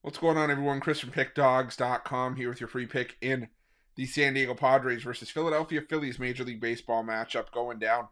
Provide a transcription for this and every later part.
What's going on, everyone? Chris from Pickdawgz.com here with your free pick in the San Diego Padres versus Philadelphia Phillies Major League Baseball matchup going down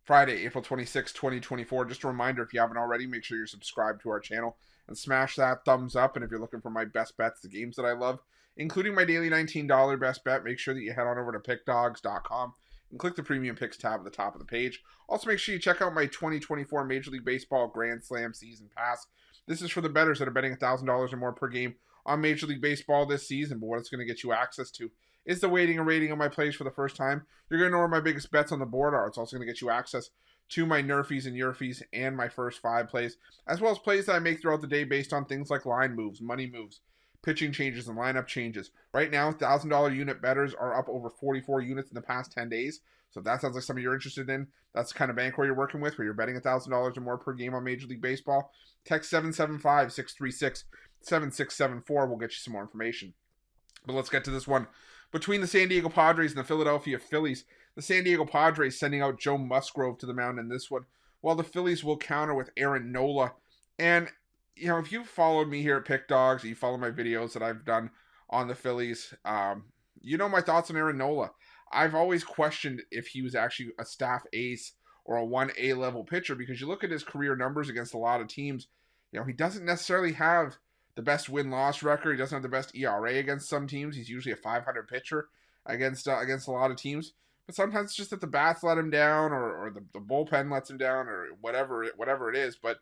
Friday, April 26, 2024. Just a reminder, if you haven't already, make sure you're subscribed to our channel and smash that thumbs up. And if you're looking for my best bets, the games that I love, including my daily $19 best bet, make sure that you head on over to Pickdawgz.com and click the Premium Picks tab at the top of the page. Also, make sure you check out my 2024 Major League Baseball Grand Slam Season Pass. This is for the bettors that are betting $1,000 or more per game on Major League Baseball this season. But what it's going to get you access to is the weighting and rating of my plays for the first time. You're going to know where my biggest bets on the board are. It's also going to get you access to my nerfies and yurfies and my first 5 plays, as well as plays that I make throughout the day based on things like line moves, money moves, pitching changes, and lineup changes. Right now, $1,000 unit bettors are up over 44 units in the past 10 days. So if that sounds like something you're interested in, that's the kind of bankroll you're working with, where you're betting $1,000 or more per game on Major League Baseball. Text 775-636-7674. We'll get you some more information. But let's get to this one. Between the San Diego Padres and the Philadelphia Phillies, the San Diego Padres sending out Joe Musgrove to the mound in this one, while the Phillies will counter with Aaron Nola. And, you know, if you've followed me here at Pick Dawgz, you follow my videos that I've done on the Phillies, you know my thoughts on Aaron Nola. I've always questioned if he was actually a staff ace or a 1A level pitcher, because you look at his career numbers against a lot of teams, you know, he doesn't necessarily have the best win-loss record. He doesn't have the best ERA against some teams. He's usually a 500 pitcher against a lot of teams. But sometimes it's just that the bats let him down, or the bullpen lets him down, or whatever it is. But,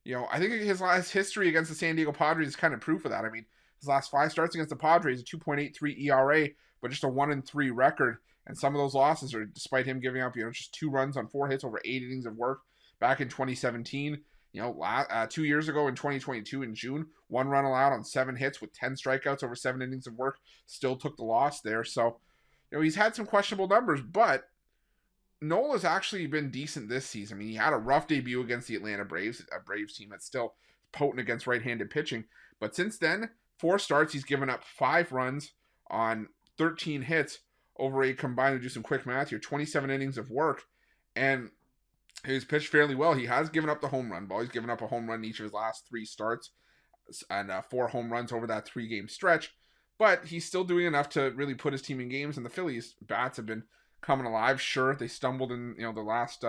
you know, I think his last history against the San Diego Padres is kind of proof of that. I mean, his last 5 starts against the Padres, a 2.83 ERA, but just a 1-3 record. And some of those losses are despite him giving up, you know, just 2 runs on 4 hits over 8 innings of work back in 2017. You know, 2 years ago in 2022 in June, 1 run allowed on 7 hits with 10 strikeouts over 7 innings of work. Still took the loss there. So, you know, he's had some questionable numbers, but Nola's actually been decent this season. I mean, he had a rough debut against the Atlanta Braves, a Braves team that's still potent against right-handed pitching. But since then, 4 starts, he's given up 5 runs on 13 hits over a combined, to do some quick math here, 27 innings of work. And he's pitched fairly well. He has given up the home run ball. He's given up a home run in each of his last 3 starts and 4 home runs over that 3-game stretch. But he's still doing enough to really put his team in games, and the Phillies bats have been coming alive. Sure, they stumbled in, you know, the last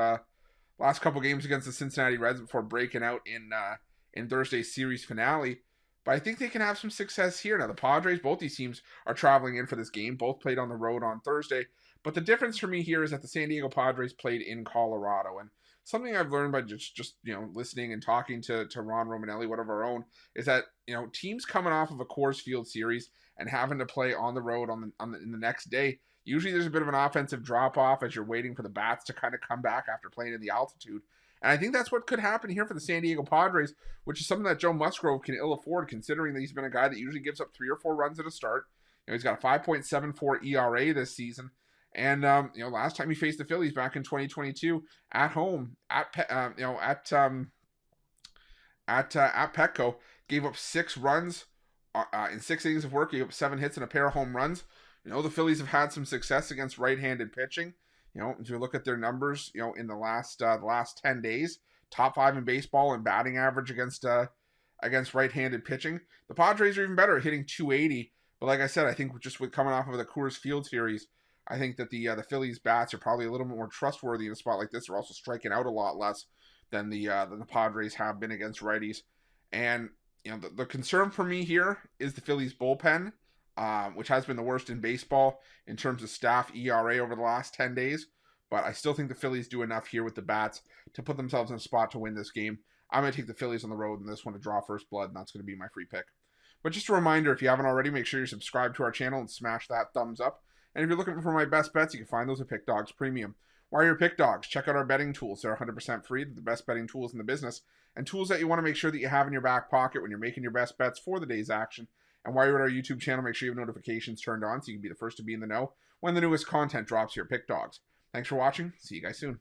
couple games against the Cincinnati Reds before breaking out in Thursday's series finale. But I think they can have some success here. Now, the Padres, both these teams are traveling in for this game. Both played on the road on Thursday. But the difference for me here is that the San Diego Padres played in Colorado. And something I've learned by just you know, listening and talking to Ron Romanelli, one of our own, is that, you know, teams coming off of a Coors Field series and having to play on the road in the next day, usually there's a bit of an offensive drop-off as you're waiting for the bats to kind of come back after playing in the altitude. And I think that's what could happen here for the San Diego Padres, which is something that Joe Musgrove can ill afford, considering that he's been a guy that usually gives up 3 or 4 runs at a start. You know, he's got a 5.74 ERA this season. And, you know, last time he faced the Phillies back in 2022 at home, at Petco, gave up 6 runs in 6 innings of work. He gave up 7 hits and a pair of home runs. You know, the Phillies have had some success against right-handed pitching. You know, if you look at their numbers, you know, in the last 10 days, top 5 in baseball and batting average against right-handed pitching. The Padres are even better at hitting .280. But like I said, I think just with coming off of the Coors Field series, I think that the Phillies bats are probably a little bit more trustworthy in a spot like this. They're also striking out a lot less than the Padres have been against righties. And, you know, the concern for me here is the Phillies bullpen, which has been the worst in baseball in terms of staff ERA over the last 10 days. But I still think the Phillies do enough here with the bats to put themselves in a spot to win this game. I'm going to take the Phillies on the road in this one to draw first blood, and that's going to be my free pick. But just a reminder, if you haven't already, make sure you subscribe to our channel and smash that thumbs up. And if you're looking for my best bets, you can find those at Pick Dawgz Premium. While you're Pick Dawgz, check out our betting tools. They're 100% free. They're the best betting tools in the business, and tools that you want to make sure that you have in your back pocket when you're making your best bets for the day's action. And while you're at our YouTube channel, make sure you have notifications turned on so you can be the first to be in the know when the newest content drops here at Pick Dawgz. Thanks for watching. See you guys soon.